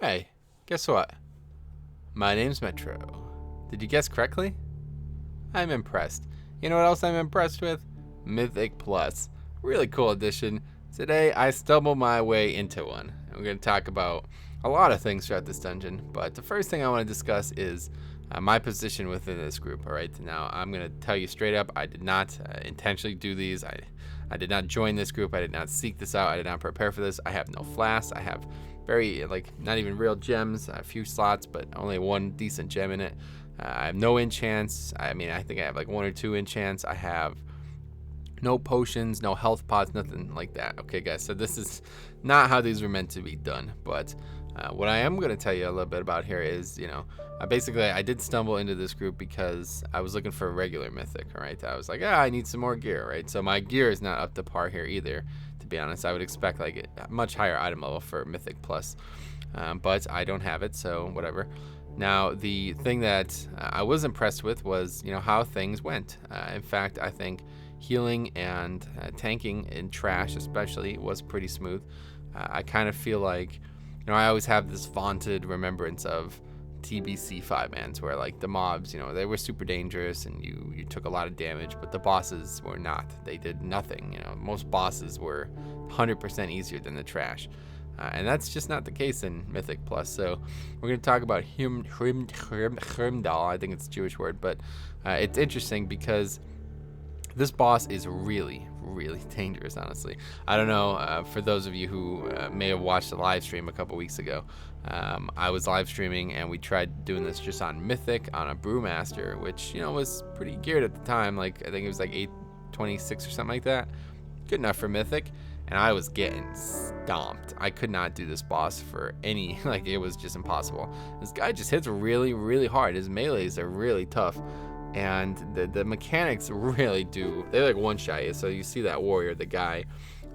Hey, guess what? My name's Metro. Did you guess correctly? I'm impressed. You know what else I'm impressed with? Mythic Plus. Really cool addition. Today I stumbled my way into one. We're going to talk about a lot of things throughout this dungeon, but the first thing I want to discuss is my position within this group. Alright, now I'm going to tell you straight up, I did not intentionally do these. I did not join this group. I did not seek this out. I did not prepare for this. I have no flasks. I have very, not even real gems, a few slots, but only one decent gem in it. I have no enchants. I think I have like 1 or 2 enchants. I have no potions, no health pots, nothing like that. Okay, guys, so this is not how these were meant to be done. But what I am going to tell you a little bit about here is, basically I did stumble into this group because I was looking for a regular mythic, all right? I was like, I need some more gear, right? So my gear is not up to par here either, to be honest. I would expect like a much higher item level for Mythic Plus, but I don't have it, so whatever. Now, the thing that I was impressed with was, how things went. In fact, I think healing and tanking in trash especially was pretty smooth. I kind of feel like, I always have this vaunted remembrance of TBC 5-mans where like the mobs, they were super dangerous and you took a lot of damage, but the bosses were not. They did nothing. Most bosses were 100% easier than the trash. And that's just not the case in Mythic Plus. So we're going to talk about Hrimdal. I think it's a Jewish word, but it's interesting because this boss is really, really dangerous, honestly. I don't know, for those of you who may have watched the live stream a couple weeks ago, I was live streaming and we tried doing this just on Mythic on a Brewmaster, which, was pretty geared at the time. Like, I think it was like 826 or something like that. Good enough for Mythic. And I was getting stomped. I could not do this boss for any, it was just impossible. This guy just hits really, really hard. His melees are really tough. And the mechanics really do, they like one-shot you. So you see that warrior, the guy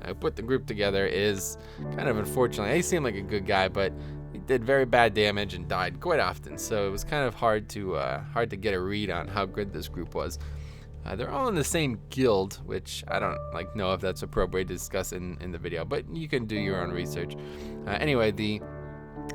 who put the group together, is kind of unfortunate. He seemed like a good guy, but he did very bad damage and died quite often. So it was kind of hard to get a read on how good this group was. They're all in the same guild, which I don't know if that's appropriate to discuss in the video, but you can do your own research. Anyway, the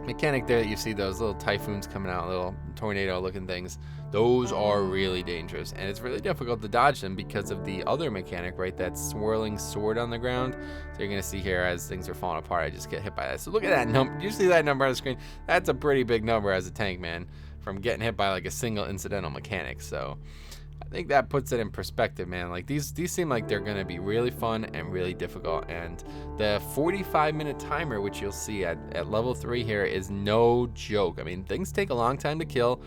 mechanic there that you see, those little typhoons coming out, little tornado looking things, those are really dangerous, and it's really difficult to dodge them because of the other mechanic, right? That swirling sword on the ground. So you're gonna see here as things are falling apart, I just get hit by that. So look at that number. You see that number on the screen? That's a pretty big number as a tank, man, from getting hit by like a single incidental mechanic. So I think that puts it in perspective, man. Like these seem like they're gonna be really fun and really difficult. And the 45-minute timer, which you'll see at level 3 here, is no joke. I mean, things take a long time to kill.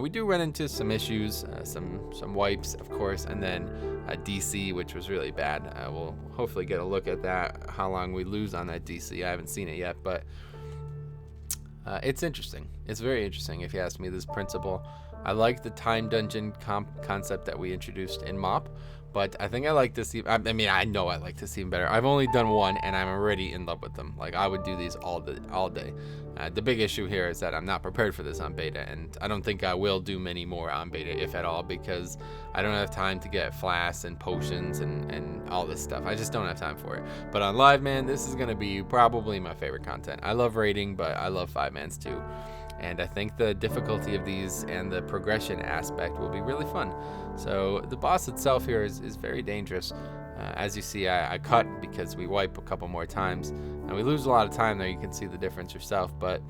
We do run into some issues, some wipes, of course, and then a DC, which was really bad. We'll hopefully get a look at that, how long we lose on that DC. I haven't seen it yet, but it's interesting. It's very interesting, if you ask me, this principle. I like the time dungeon concept that we introduced in MoP, but I think I like this even, I know I like this even better. I've only done one and I'm already in love with them. Like, I would do these all day. The big issue here is that I'm not prepared for this on beta, and I don't think I will do many more on beta, if at all, because I don't have time to get flasks and potions and all this stuff. I just don't have time for it. But on live, man, this is gonna be probably my favorite content. I love raiding, but I love 5-mans too. And I think the difficulty of these and the progression aspect will be really fun. So the boss itself here is very dangerous. As you see, I cut because we wipe a couple more times. And we lose a lot of time there. You can see the difference yourself. But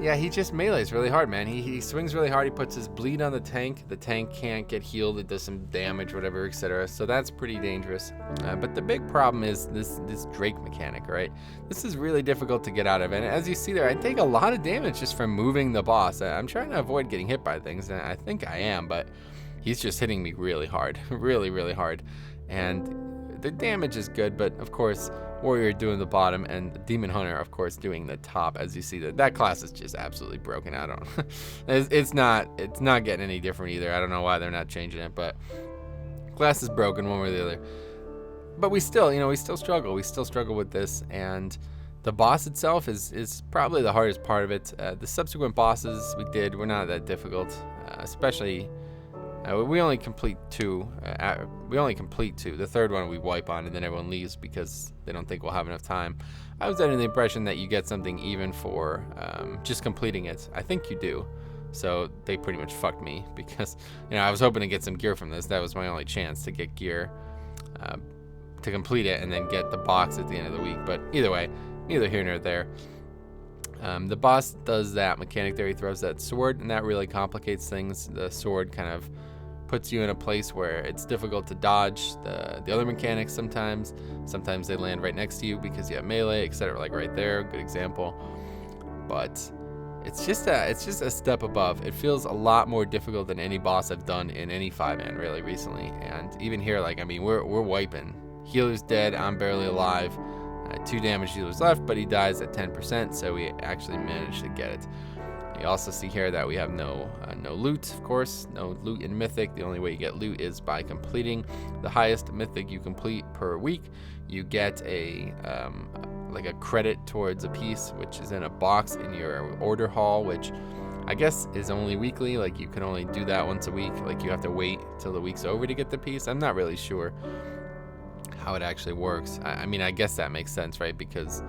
yeah, he just melees really hard, man. He swings really hard. He puts his bleed on the tank. The tank can't get healed. It does some damage, whatever, etc. So that's pretty dangerous. But the big problem is this Drake mechanic, right? This is really difficult to get out of. And as you see there, I take a lot of damage just from moving the boss. I'm trying to avoid getting hit by things, and I think I am, but he's just hitting me really hard. Really, really hard. And the damage is good, but of course, Warrior doing the bottom and Demon Hunter, of course, doing the top. As you see, that class is just absolutely broken. I don't it's not getting any different either. I don't know why they're not changing it, but class is broken one way or the other. But we still, we still struggle. We still struggle with this, and the boss itself is probably the hardest part of it. The subsequent bosses were not that difficult, especially We only complete two. The third one we wipe on, and then everyone leaves because they don't think we'll have enough time. I was under the impression that you get something even for just completing it. I think you do. So they pretty much fucked me because, you know, I was hoping to get some gear from this. That was my only chance to get gear to complete it and then get the box at the end of the week. But either way, neither here nor there. The boss does that mechanic there. He throws that sword, and that really complicates things. The sword kind of puts you in a place where it's difficult to dodge the other mechanics sometimes. Sometimes they land right next to you because you have melee, etc. Like right there, good example. But it's just a step above. It feels a lot more difficult than any boss I've done in any 5-man really recently. And even here, like, I mean, we're wiping. Healer's dead, I'm barely alive. 2 damage healers left, but he dies at 10%, so we actually managed to get it. You also see here that we have no loot, of course, no loot in Mythic. The only way you get loot is by completing the highest Mythic you complete per week. You get a like a credit towards a piece, which is in a box in your order hall, which I guess is only weekly. Like, you can only do that once a week. Like, you have to wait till the week's over to get the piece. I'm not really sure how it actually works. I mean, I guess that makes sense, right? Because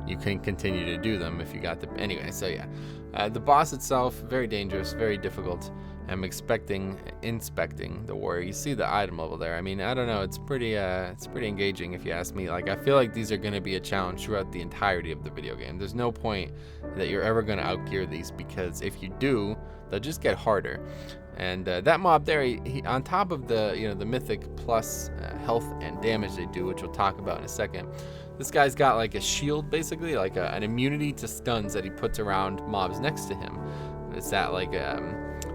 you can continue to do them if you got the... Anyway, so yeah. The boss itself, very dangerous, very difficult. I'm inspecting the warrior. You see the item level there. I mean, I don't know. It's pretty engaging if you ask me. Like, I feel like these are going to be a challenge throughout the entirety of the video game. There's no point that you're ever going to outgear these, because if you do, they'll just get harder. And that mob there, he on top of the the Mythic plus health and damage they do, which we'll talk about in a second. This guy's got like a shield, basically, like an immunity to stuns that he puts around mobs next to him. It's that like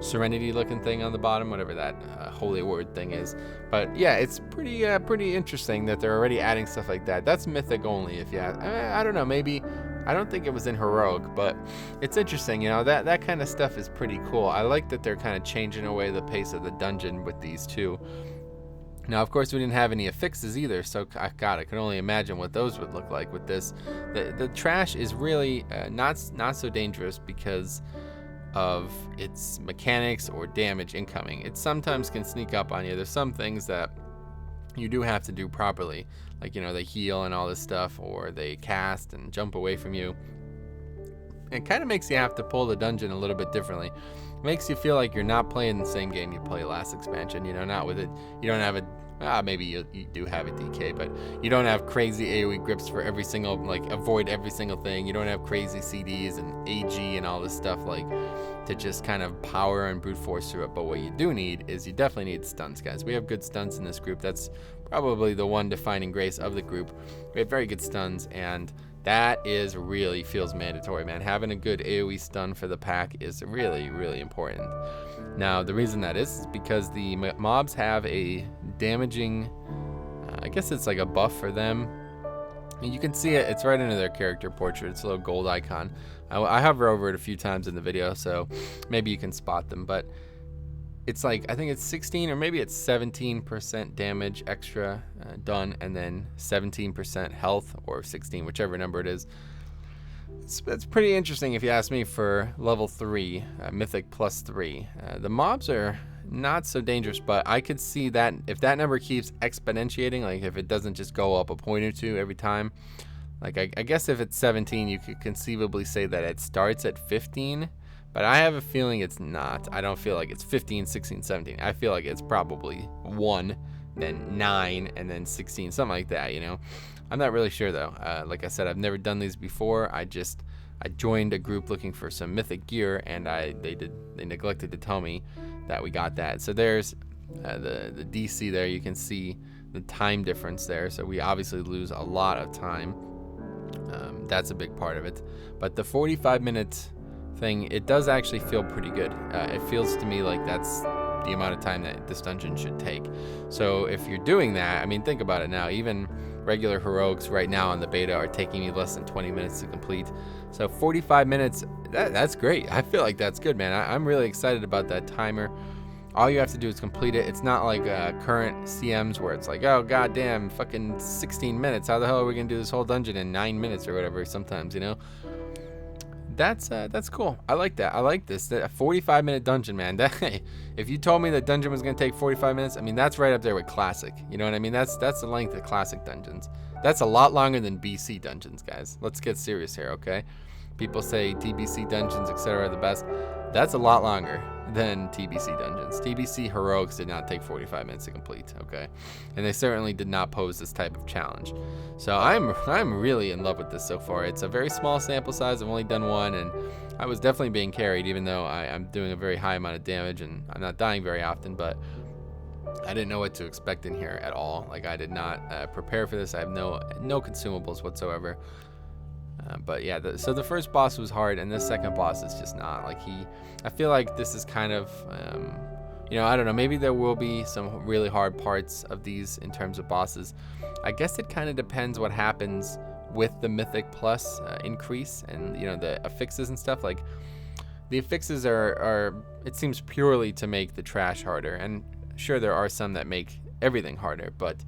Serenity looking thing on the bottom, whatever that holy word thing is. But yeah, it's pretty interesting that they're already adding stuff like that. That's Mythic only, if you ask. I don't know, maybe. I don't think it was in Heroic, but it's interesting, you know, that kind of stuff is pretty cool. I like that they're kind of changing away the pace of the dungeon with these two. Now, of course, we didn't have any affixes either, so I can only imagine what those would look like with this. The trash is really not so dangerous because of its mechanics or damage incoming. It sometimes can sneak up on you. There's some things that you do have to do properly, like, you know, they heal and all this stuff, or they cast and jump away from you. It kind of makes you have to pull the dungeon a little bit differently. It makes you feel like you're not playing the same game you play last expansion, you know, not with it. You don't have a, maybe you do have a DK, but you don't have crazy AoE grips for every single, like, avoid every single thing. You don't have crazy CDs and AG and all this stuff, like, to just kind of power and brute force through it. But what you do need is, you definitely need stuns, guys. We have good stuns in this group. That's probably the one defining grace of the group. We have very good stuns, and that is really feels mandatory, man. Having a good AoE stun for the pack is really, really important. Now, the reason that is because the mobs have a damaging, I guess it's like a buff for them. And you can see it, it's right under their character portrait. It's a little gold icon. I hover over it a few times in the video, so maybe you can spot them. But it's like, I think it's 16 or maybe it's 17% damage extra done, and then 17% health, or 16, whichever number it is. It's pretty interesting if you ask me for level 3, Mythic plus 3. The mobs are not so dangerous, but I could see that if that number keeps exponentiating, like if it doesn't just go up a point or two every time, like I guess if it's 17, you could conceivably say that it starts at 15. But I have a feeling it's not. I don't feel like it's 15, 16, 17. I feel like it's probably 1, then 9, and then 16, something like that, you know? I'm not really sure, though. Like I said, I've never done these before. I joined a group looking for some Mythic gear, and they neglected to tell me that we got that. So there's the DC there. You can see the time difference there. So we obviously lose a lot of time. That's a big part of it. But the 45 minutes thing, it does actually feel pretty good. It feels to me like that's the amount of time that this dungeon should take. So if you're doing that, I mean, think about it now. Even regular heroics right now on the beta are taking me less than 20 minutes to complete. So 45 minutes, that's great. I feel like that's good, man. I'm really excited about that timer. All you have to do is complete it. It's not like current CMs where it's like, oh, goddamn, fucking 16 minutes. How the hell are we going to do this whole dungeon in 9 minutes or whatever sometimes, you know? That's cool. I like that. I like this. A 45-minute dungeon, man. If you told me the dungeon was gonna take 45 minutes, I mean that's right up there with classic. You know what I mean? That's the length of classic dungeons. That's a lot longer than BC dungeons, guys. Let's get serious here, okay? People say TBC dungeons, etc. are the best. That's a lot longer than TBC dungeons. TBC heroics did not take 45 minutes to complete, okay? And they certainly did not pose this type of challenge. So I'm really in love with this so far. It's a very small sample size. I've only done one, and I was definitely being carried, even though I'm doing a very high amount of damage and I'm not dying very often, but I didn't know what to expect in here at all. Like, I did not prepare for this. I have no consumables whatsoever. But yeah, so the first boss was hard, and this second boss is just not. Like, I feel like this is kind of, you know, I don't know, maybe there will be some really hard parts of these in terms of bosses. I guess it kind of depends what happens with the Mythic Plus increase and, you know, the affixes and stuff. Like, the affixes are it seems purely to make the trash harder, and sure, there are some that make everything harder, but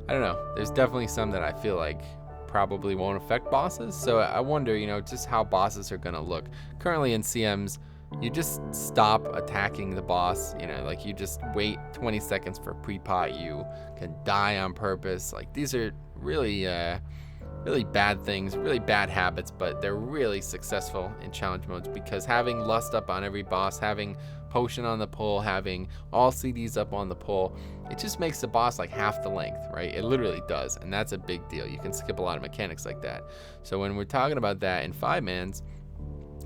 I don't know, there's definitely some that I feel like probably won't affect bosses. So I wonder, you know, just how bosses are gonna look. Currently in CMs, you just stop attacking the boss, you know, like you just wait 20 seconds for pre-pot, you can die on purpose. Like, these are really really bad things, really bad habits, but they're really successful in challenge modes, because having lust up on every boss, having potion on the pull, having all CDs up on the pull, it just makes the boss like half the length, right? It literally does, and that's a big deal. You can skip a lot of mechanics like that. So when we're talking about that in 5-mans,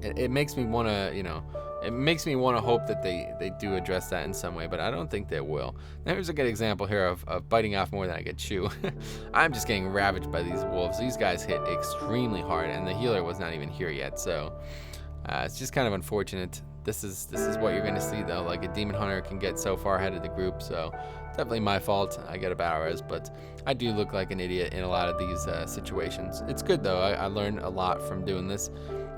it makes me want to, you know, it makes me want to hope that they do address that in some way, but I don't think they will. Now, here's a good example here of biting off more than I could chew. I'm just getting ravaged by these wolves. These guys hit extremely hard, and the healer was not even here yet, so it's just kind of unfortunate. This is what you're gonna see, though. Like, a demon hunter can get so far ahead of the group, so definitely my fault. I got a battle res, but I do look like an idiot in a lot of these situations. It's good though. I learned a lot from doing this.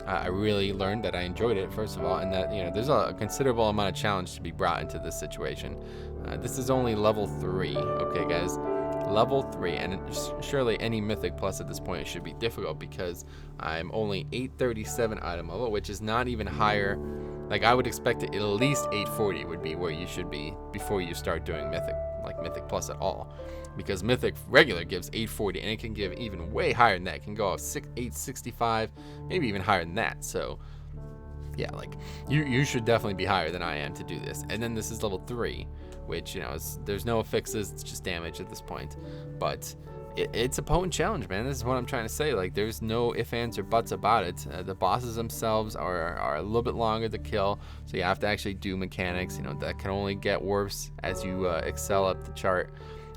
I really learned that I enjoyed it, first of all, and that, you know, there's a considerable amount of challenge to be brought into this situation. This is only level 3, okay, guys? Level 3, and surely any Mythic Plus at this point should be difficult, because I'm only 837 item level, which is not even higher. Like, I would expect it, at least 840 would be where you should be before you start doing Mythic Plus at all, because Mythic regular gives 840, and it can give even way higher than that. It can go up 865, maybe even higher than that. So yeah, like, you should definitely be higher than I am to do this. And then this is level 3, which, you know, there's no fixes, it's just damage at this point, but it's a potent challenge, man. This is what I'm trying to say. Like, there's no ifs, ands, or buts about it. The bosses themselves are a little bit longer to kill, so you have to actually do mechanics, you know, that can only get worse as you excel up the chart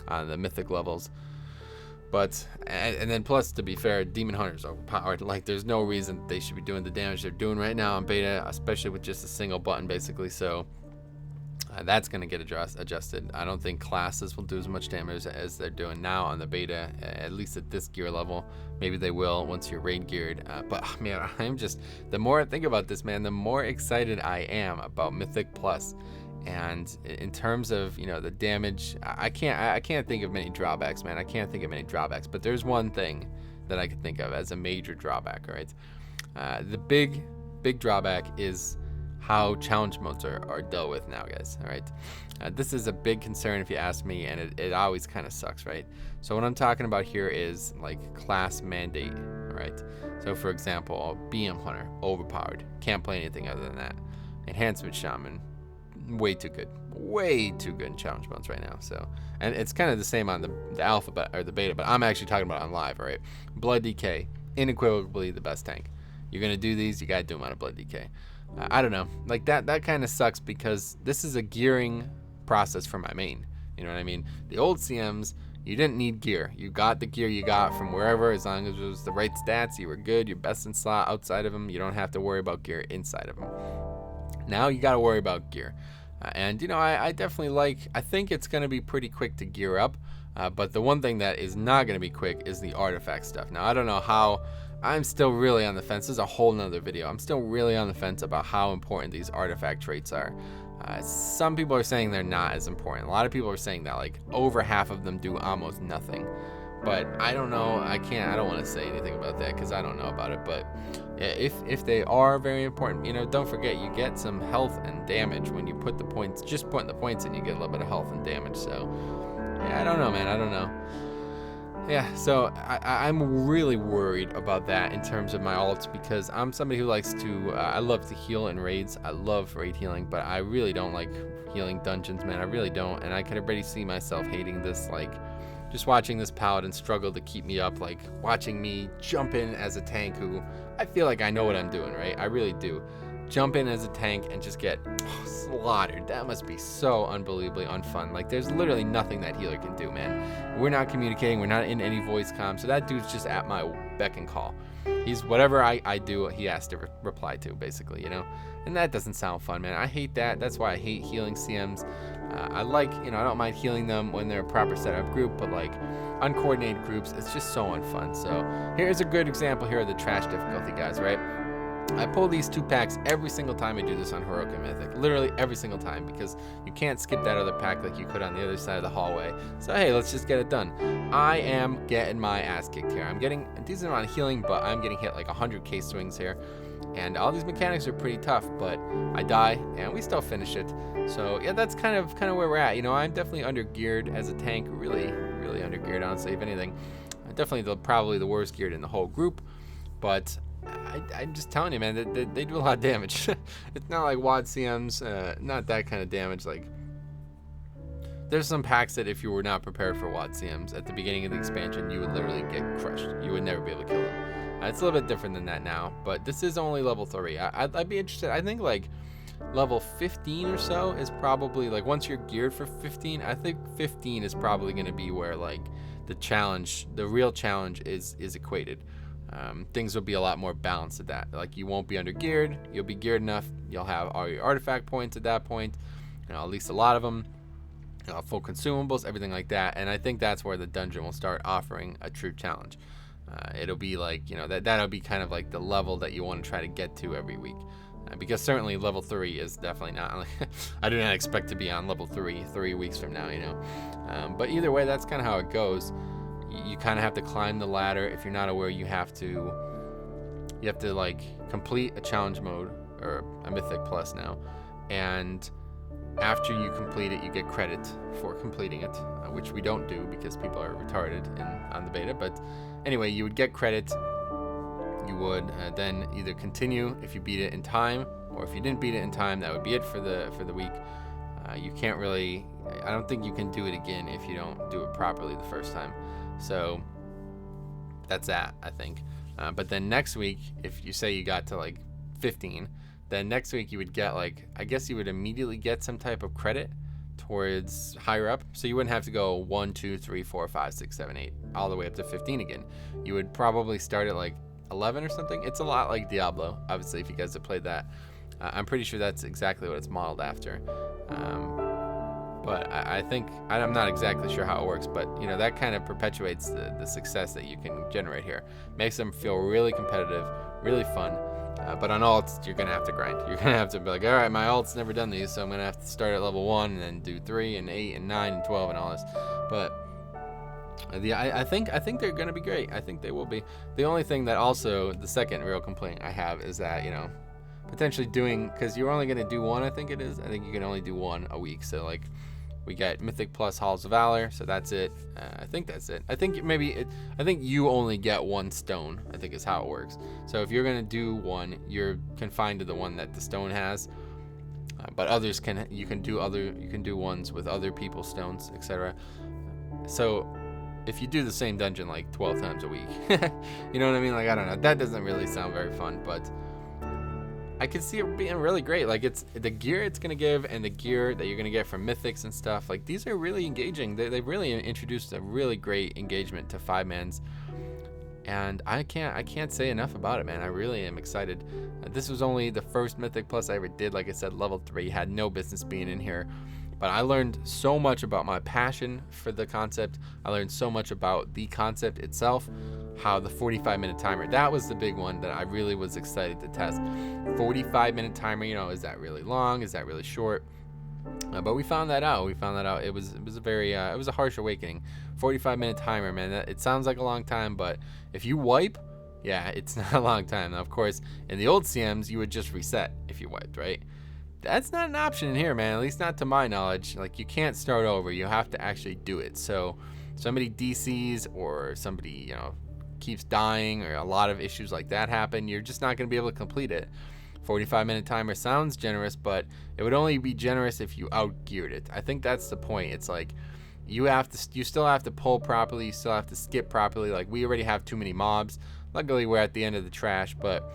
on the mythic levels. But and then plus, to be fair, demon hunters are overpowered. Like, there's no reason they should be doing the damage they're doing right now on beta, especially with just a single button, basically. So that's going to get adjusted. I don't think classes will do as much damage as they're doing now on the beta, at least at this gear level. Maybe they will once you're raid geared. But man, I'm just, the more I think about this, man, the more excited I am about Mythic Plus. And in terms of, you know, the damage, I can't think of many drawbacks, man. I can't think of many drawbacks. But there's one thing that I could think of as a major drawback, all right? The big drawback is how challenge modes are dealt with now, guys. All right, this is a big concern if you ask me, and it always kind of sucks, right? So what I'm talking about here is like class mandate. All right, so for example, BM hunter, overpowered, can't play anything other than that. Enhancement shaman, way too good in challenge modes right now. So, and it's kind of the same on the alpha or the beta, but I'm actually talking about on live. All right, blood DK, unequivocally the best tank. You're gonna do these, you gotta do them on a blood DK. I don't know, like that kind of sucks, because this is a gearing process for my main. You know what I mean? The old CMs, you didn't need gear. You got the gear you got from wherever, as long as it was the right stats, you were good. You're best in slot outside of them. You don't have to worry about gear inside of them. Now you got to worry about gear. And, you know, I definitely I think it's going to be pretty quick to gear up. But the one thing that is not going to be quick is the artifact stuff. Now, I don't know how. I'm still really on the fence. This is a whole nother video. I'm still really on the fence about how important these artifact traits are. Some people are saying they're not as important. A lot of people are saying that, like, over half of them do almost nothing. But I don't know. I don't want to say anything about that because I don't know about it. But if they are very important, don't forget you get some health and damage when you put the points. Just putting the points in, you get a little bit of health and damage. So yeah, I don't know, man. I don't know. Yeah, so I'm really worried about that in terms of my ults because I'm somebody who likes to, I love to heal in raids. I love raid healing, but I really don't like healing dungeons, man. I really don't. And I could already see myself hating this, like, just watching this paladin struggle to keep me up, like watching me jump in as a tank who I feel like I know what I'm doing, right? I really do. Jump in as a tank and just get slaughtered. That must be so unbelievably unfun. Like, there's literally nothing that healer can do, man. We're not communicating. We're not in any voice comm. So that dude's just at my beck and call. He's whatever I do, he has to reply to, basically, And that doesn't sound fun, man. I hate that. That's why I hate healing CMs. I like, I don't mind healing them when they're a proper setup group, but like uncoordinated groups, it's just so unfun. So here's a good example here of the trash difficulty, guys, right? I pull these 2 packs every single time I do this on Heroic and Mythic. Literally every single time, because you can't skip that other pack like you could on the other side of the hallway. So hey, let's just get it done. I am getting my ass kicked here. I'm getting a decent amount of healing, but I'm getting hit like 100k swings here. And all these mechanics are pretty tough, but I die and we still finish it. So yeah, that's kind of where we're at. I'm definitely under geared as a tank, really under geared, honestly. If anything, I'm definitely probably the worst geared in the whole group. But I'm just telling you, man, they do a lot of damage. It's not like WAD CMs, not that kind of damage. Like, there's some packs that if you were not prepared for WAD CMs at the beginning of the expansion, you would literally get crushed. You would never be able to kill them. It's a little bit different than that now, but this is only level 3. I'd be interested. I think like level 15 or so is probably, like, once you're geared for 15, I think 15 is probably going to be where like the real challenge is equated. Things will be a lot more balanced at that. Like, you won't be under geared, you'll be geared enough, you'll have all your artifact points at that point, at least a lot of them, full consumables, everything like that. And I think that's where the dungeon will start offering a true challenge. It'll be like, that'll be kind of like the level that you want to try to get to every week. Because certainly level 3 is definitely not, like, I do not expect to be on level 3 weeks from now, But either way, that's kind of how it goes. You kind of have to climb the ladder. If you're not aware, you have to like complete a challenge mode, or a Mythic Plus now, and after you complete it, you get credit for completing it, which we don't do because people are retarded on the beta. But anyway, you would get credit. You would then either continue if you beat it in time, or if you didn't beat it in time, that would be it for the week. You can't really, I don't think you can do it again if you don't do it properly the first time. So that's that, I think. But then next week, if you say you got to like 15, then next week you would get, like, I guess you would immediately get some type of credit towards higher up. So you wouldn't have to go 1, 2, 3, 4, 5, 6, 7, 8, all the way up to 15 again. You would probably start at like 11 or something. It's a lot like Diablo, obviously, if you guys have played that. I'm pretty sure that's exactly what it's modeled after. But I think, I'm not exactly sure how it works, but that kind of perpetuates the success that you can generate here. Makes them feel really competitive, really fun. But on ults, you're going to have to grind. You're going to have to be like, all right, my ult's never done these, so I'm going to have to start at level 1 and then do 3 and 8 and 9 and 12 and all this. But I think they're going to be great. I think they will be. The only thing that also, the second real complaint I have is that, potentially doing, because you're only going to do one, I think it is. I think you can only do one a week. So, like, we got Mythic plus Halls of Valor, so that's it. I think that's it. I think you only get 1 stone, I think is how it works. So if you're gonna do one, you're confined to the one that the stone has. But others you can do ones with other people's stones, etc. So if you do the same dungeon like 12 times a week, you know what I mean? Like, I don't know. That doesn't really sound very fun, but I could see it being really great. Like, it's the gear it's gonna give, and the gear that you're gonna get from Mythics and stuff. Like, these are really engaging. They've really introduced a really great engagement to 5-mans, and I can't say enough about it, man. I really am excited. This was only the first Mythic Plus I ever did. Like I said, level 3, had no business being in here. But I learned so much about my passion for the concept. I learned so much about the concept itself, how the 45-minute timer, that was the big one that I really was excited to test. 45-minute timer, is that really long? Is that really short? But we found that out. It was a very it was a harsh awakening. 45-minute timer, man. It sounds like a long time, but if you wipe, yeah, it's not a long time. Now, of course, in the old CMs, you would just reset if you wiped, right? That's not an option in here, man. At least not to my knowledge. Like, you can't start over. You have to actually do it. So somebody DCs or somebody, keeps dying or a lot of issues like that happen, you're just not going to be able to complete it. 45-minute timer sounds generous, but it would only be generous if you outgeared it. I think that's the point. It's like you still have to pull properly, you still have to skip properly. Like, we already have too many mobs. Luckily, we're at the end of the trash, but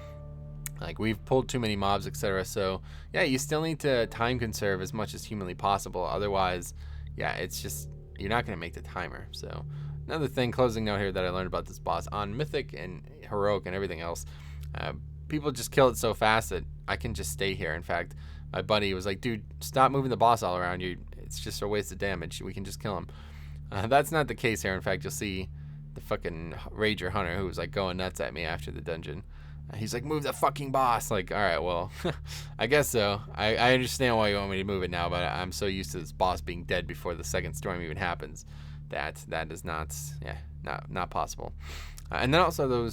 like, we've pulled too many mobs, etc. So yeah, you still need to time conserve as much as humanly possible. Otherwise, yeah, it's just, you're not going to make the timer. So another thing, closing note here, that I learned about this boss on Mythic and Heroic and everything else, people just kill it so fast that I can just stay here. In fact, my buddy was like, dude, stop moving the boss all around you. It's just a waste of damage. We can just kill him. That's not the case here. In fact, you'll see the fucking Rager Hunter who was like going nuts at me after the dungeon. He's like, move the fucking boss. Like, all right, well, I guess so. I understand why you want me to move it now, but I'm so used to this boss being dead before the second storm even happens that is not, not possible. And then also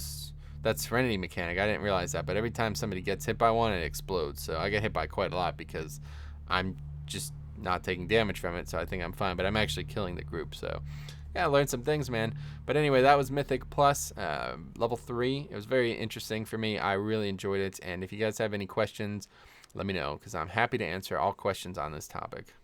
that Serenity mechanic, I didn't realize that, but every time somebody gets hit by one, it explodes. So I get hit by quite a lot because I'm just not taking damage from it, so I think I'm fine, but I'm actually killing the group. So yeah, I learned some things, man. But anyway, that was Mythic Plus, level 3. It was very interesting for me. I really enjoyed it, and if you guys have any questions, let me know, because I'm happy to answer all questions on this topic.